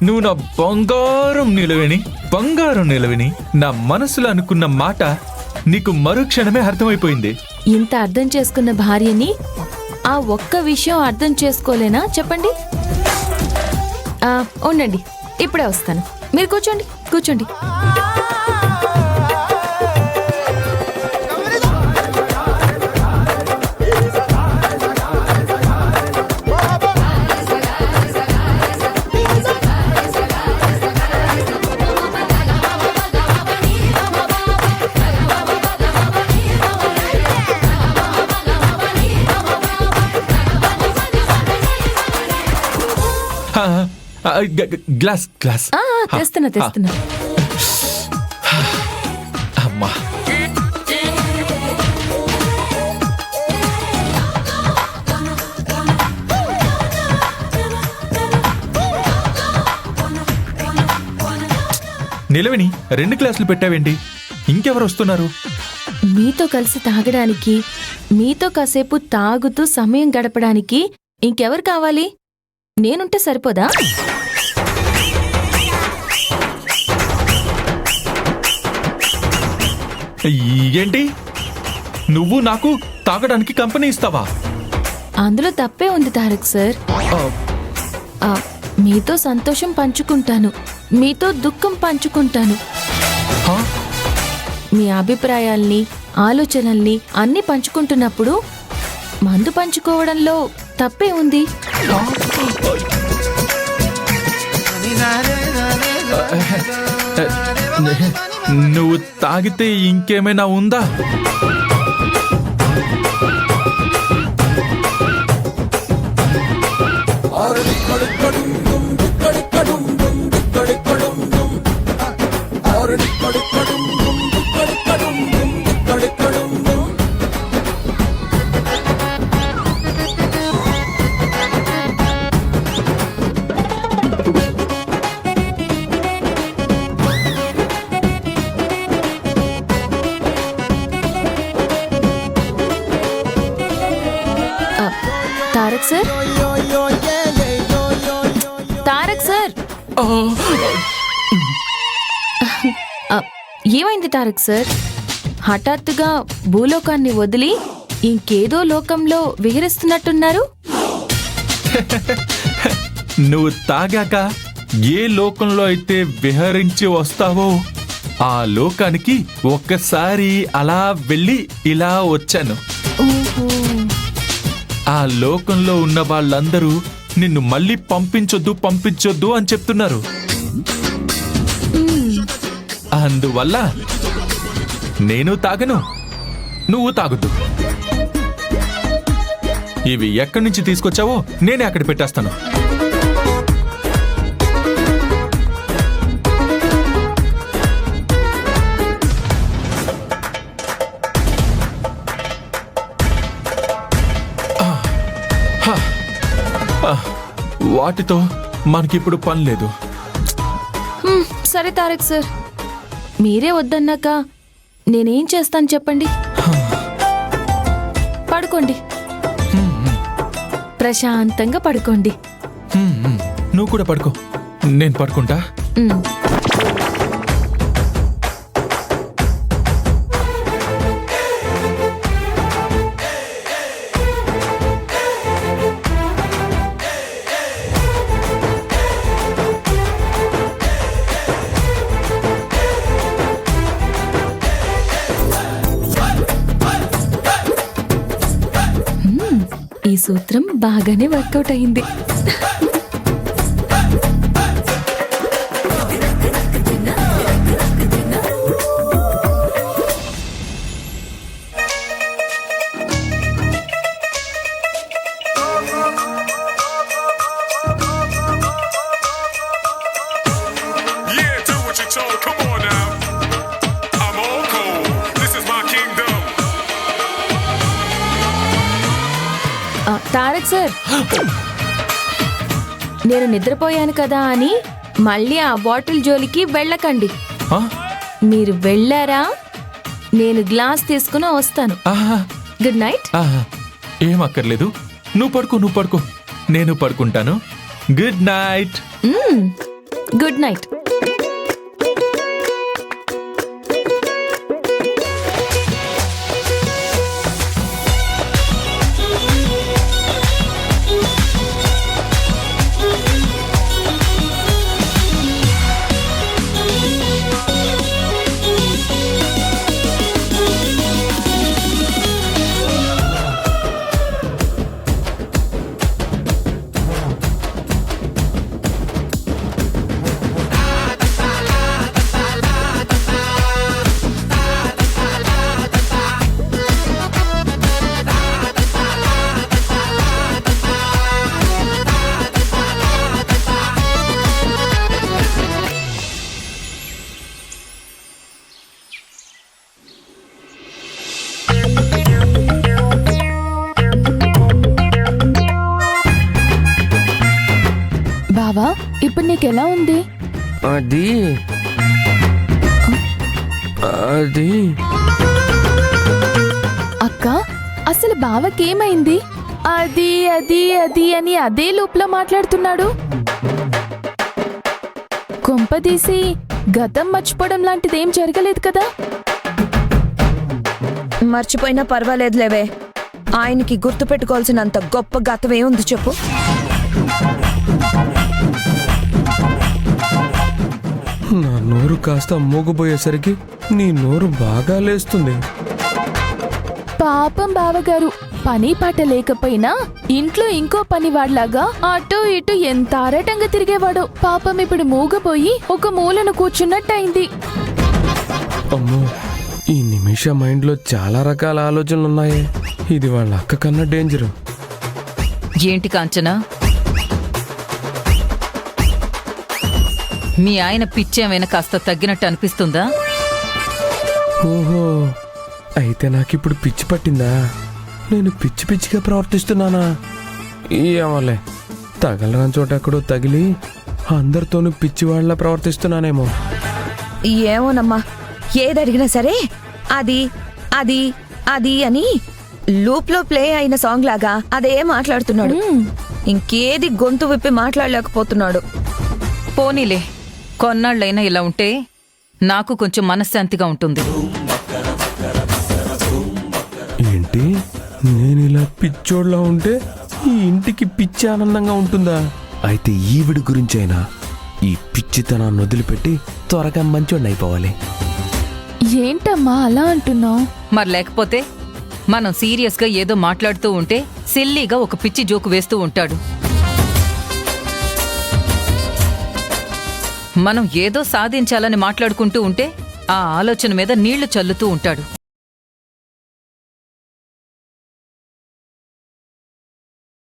నువ్వు నా బంగారం నిలవిని నా మనసులో అనుకున్న మాట నీకు మరుక్షణమే అర్థమైపోయింది. ఇంత అర్థం చేసుకున్న భార్యని ఆ ఒక్క విషయం అర్థం చేసుకోలేనా చెప్పండి? ఉండండి, ఇప్పుడే వస్తాను. మీరు కూర్చోండి కూర్చోండి. గ్లాస్ తెస్తున్నా. అమ్మా, నిలవిని 2 గ్లాసులు పెట్టావేంటి? ఇంకెవరు వస్తున్నారు? మీతో కలిసి తాగడానికి, మీతో కాసేపు తాగుతూ సమయం గడపడానికి ఇంకెవరు కావాలి? నేనుంటే సరిపోదా? ఏంటి, నువ్వు నాకు తాగడానికి కంపెనీ ఇస్తావా? అందులో తప్పే ఉంది తారక్ సార్. మీతో సంతోషం పంచుకుంటాను, మీతో దుఃఖం పంచుకుంటాను. మీ అభిప్రాయాల్ని, ఆలోచనల్ని అన్ని పంచుకుంటున్నప్పుడు మందు పంచుకోవడంలో తప్పే ఉంది. నువ్వు తాగితే ఇంకేమైనా ఉందా? తారక్ సార్, తారక్ సార్, ఏమైంది తారక్ సార్? హఠాత్తుగా భూలోకాన్ని వదిలి ఇంకేదో లోకంలో విహరిస్తున్నట్టున్నారు. నువ్వు తాగాక ఏ లోకంలో అయితే విహరించి వస్తావో ఆ లోకానికి ఒక్కసారి అలా వెళ్ళి ఇలా వచ్చాను. ఆ లోకంలో ఉన్న వాళ్ళందరూ నిన్ను మళ్ళీ పంపించొద్దు అని చెప్తున్నారు. అందువల్ల నేను తాగను, నువ్వు తాగొద్దు. ఇవి ఎక్కడి నుంచి తీసుకొచ్చావో నేనే అక్కడ పెట్టేస్తాను. వాటితో మనకిప్పుడు పని లేదు. సరే తారక్ సార్, మీరే వద్దన్నాక నేనేం చేస్తాను చెప్పండి? పడుకోండి, ప్రశాంతంగా పడుకోండి. నువ్వు కూడా పడుకో, నేను పడుకుంటా. ఈ సూత్రం బాగానే వర్కౌట్ అయింది. తారక్ సార్, నేను నిద్రపోయాను కదా అని మళ్ళీ ఆ బాటిల్ జోలికి వెళ్ళకండి. మీరు వెళ్ళారా, నేను గ్లాస్ తీసుకుని వస్తాను. Good night. ఏం అక్కర్లేదు, నువ్వు పడుకో నేను పడుకుంటాను. Good night. Good night. బావా, ఇప్పుడు నీకెలా ఉంది? అది అది అక్క, అసలు బావకేమైంది? అది అది అది అని అదే లూప్లో మాట్లాడుతున్నాడు. కొంపదీసి గతం మర్చిపోవడం లాంటిదేం జరగలేదు కదా? మర్చిపోయినా పర్వాలేదులేవే. ఆయనకి గుర్తు పెట్టుకోవాల్సినంత గొప్ప గతం ఏముంది చెప్పు. నా నోరు కాస్త మూగబోయేసరికి నీ నోరు బాగా లేస్తుంది. పాపం బావగారు, పని పాట లేకపోయినా ఇంట్లో ఇంకో పనివాడ్లాగా అటు ఇటు ఎంత ఆరాటంగా తిరిగేవాడు. పాపం ఇప్పుడు మూగపోయి ఒక మూలను కూర్చున్నట్టయింది. అమ్మో, ఈ నిమిష మైండ్లో చాలా రకాల ఆలోచనలున్నాయే. ఇది వాళ్ళ అక్క కన్నా డేంజరు. ఏంటి కాంచనా, మీ ఆయన పిచ్చేమైనా కాస్త తగ్గినట్టు అనిపిస్తుందా? ఓహో, అయితే నాకిప్పుడు పిచ్చి పట్టిందా? నేను పిచ్చి పిచ్చిగా ప్రవర్తిస్తున్నానా? ఏమోలే, తగలరాని చోట ఎక్కడో తగిలి అందరితోనూ పిచ్చివాళ్ళ ప్రవర్తిస్తున్నానేమో. ఏమోనమ్మా, ఏదడిగినా సరే అది అది అది అని లూప్లో ప్లే అయిన సాంగ్ లాగా అదే మాట్లాడుతున్నాడు. ఇంకేది గొంతు విప్పి మాట్లాడలేకపోతున్నాడు. పోనీలే, కొన్నాళ్ళైనా ఇలా ఉంటే నాకు కొంచెం మనశ్శాంతిగా ఉంటుంది. ఏంటి, నేను ఇలా పిచ్చోడ్లా ఉంటే ఈ ఇంటికి పిచ్చి ఆనందంగా ఉంటుందా? అయితే ఈవిడి గురించైనా ఈ పిచ్చితనాన్ని వదిలిపెట్టి త్వరగా మంచోడిని అయిపోవాలి. ఏంటమ్మా అలా అంటున్నావు? మరి లేకపోతే మనం సీరియస్గా ఏదో మాట్లాడుతూ ఉంటే సిల్లీగా ఒక పిచ్చి జోకు వేస్తూ ఉంటాడు. మనం ఏదో సాధించాలని మాట్లాడుకుంటూ ఉంటే ఆ ఆలోచన మీద నీళ్లు చల్లుతూ ఉంటాడు.